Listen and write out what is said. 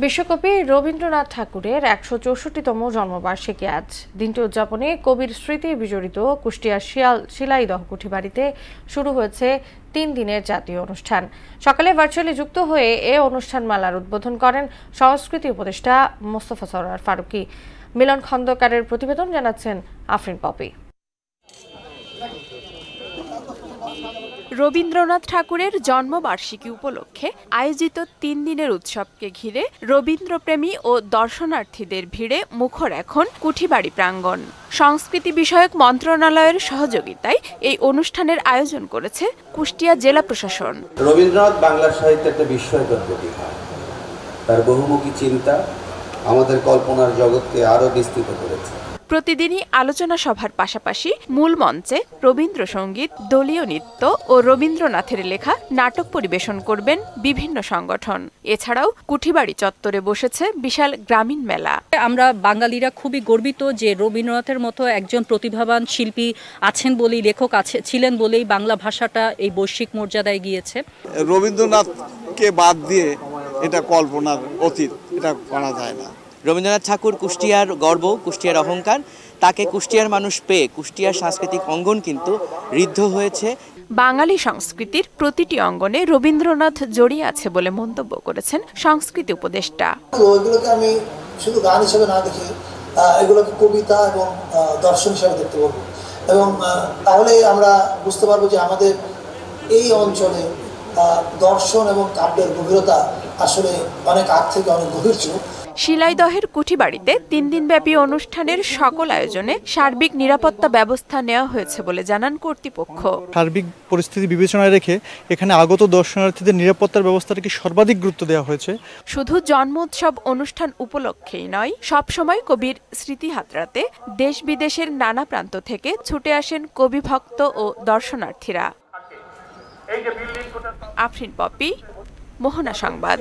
বিশ্বকবি রবীন্দ্রনাথ ঠাকুরের ১৬৪তম জন্মবার্ষিকী আজ। দিনটি উদযাপনে কবির স্মৃতি বিজড়িত কুষ্টিয়ার শিলাইদহ কুঠিবাড়িতে শুরু হয়েছে ৩ দিনের জাতীয় অনুষ্ঠান। সকালে ভার্চুয়ালি যুক্ত হয়ে এ অনুষ্ঠানমালার উদ্বোধন করেন সংস্কৃতি উপদেষ্টা মোস্তফা সরোয়ার ফারুকী। মিলন খন্দকারের প্রতিবেদন জানাচ্ছেন আফরিন পপি। রবীন্দ্রনাথ ঠাকুরের জন্মবার্ষিকী উপলক্ষে আয়োজিত ৩ দিনের উৎসবকে ঘিরে রবীন্দ্রপ্রেমী ও দর্শনার্থীদের ভিড়ে মুখর এখন কুঠিবাড়ি প্রাঙ্গণ। সংস্কৃতি বিষয়ক মন্ত্রণালয়ের সহযোগিতায় এই অনুষ্ঠানের আয়োজন করেছে কুষ্টিয়া জেলা প্রশাসন। রবীন্দ্রনাথ বাংলা সাহিত্যের একটা বিস্ময়কর প্রতিভা। তার বহুমুখী চিন্তা আমাদের কল্পনার জগৎকে আরো বিস্তৃত করেছে। প্রতিদিনই আলোচনা সভার পাশাপাশি মূল মঞ্চে রবীন্দ্রসঙ্গীত, দলীয় নৃত্য ও রবীন্দ্রনাথের লেখা নাটক পরিবেশন করবেন বিভিন্ন সংগঠন। এছাড়াও কুঠিবাড়ি চত্বরে বসেছে বিশাল গ্রামীণ মেলা। আমরা বাঙালিরা খুবই গর্বিত যে রবীন্দ্রনাথের মতো একজন প্রতিভাবান শিল্পী আছেন বলেই, লেখক ছিলেন বলেই বাংলা ভাষাটা এই বৈশ্বিক মর্যাদায় গিয়েছে। রবীন্দ্রনাথকে বাদ দিয়ে এটা কল্পনার অতীত, এটা করা যায় না। রবীন্দ্রনাথ ঠাকুর কুষ্টিয়ার গর্ব, কুষ্টিয়ার অহংকার। তাকে কুষ্টিয়ার মানুষ পেয়ে কুষ্টিয়ার সাংস্কৃতিক অঙ্গন কিন্তু ঋদ্ধ হয়েছে। বাঙালি সংস্কৃতির প্রতিটি অঙ্গনে রবীন্দ্রনাথ জড়িয়ে আছে বলে মন্তব্য করেছেন সংস্কৃতি উপদেষ্টা। এগুলোকে আমি শুধু গান হিসেবে না দেখে এগুলোকে কবিতা এবং দর্শন হিসেবে দেখতে পারবো, এবং তাহলে আমরা বুঝতে পারবো যে আমাদের এই অঞ্চলে দর্শন এবং কাব্যের গভীরতা আসলে অনেক আগ থেকে অনেক গভীর ছিল। শিলাইদহের কুঠিবাড়িতে 3 দিনব্যাপী অনুষ্ঠানের সকল আয়োজনে সার্বিক নিরাপত্তা ব্যবস্থা নেওয়া হয়েছে বলে জানান কর্তৃপক্ষ। সার্বিক পরিস্থিতি বিবেচনায় রেখে এখানে আগত দর্শনার্থীদের নিরাপত্তার ব্যবস্থাটাকে সর্বাধিক গুরুত্ব দেওয়া হয়েছে। শুধু জন্মোৎসব অনুষ্ঠান উপলক্ষেই নয়, সবসময় কবির স্মৃতি হাতড়াতে দেশ বিদেশের নানা প্রান্ত থেকে ছুটে আসেন কবি ভক্ত ও দর্শনার্থীরা। আফরিন পপি, মোহনা সংবাদ।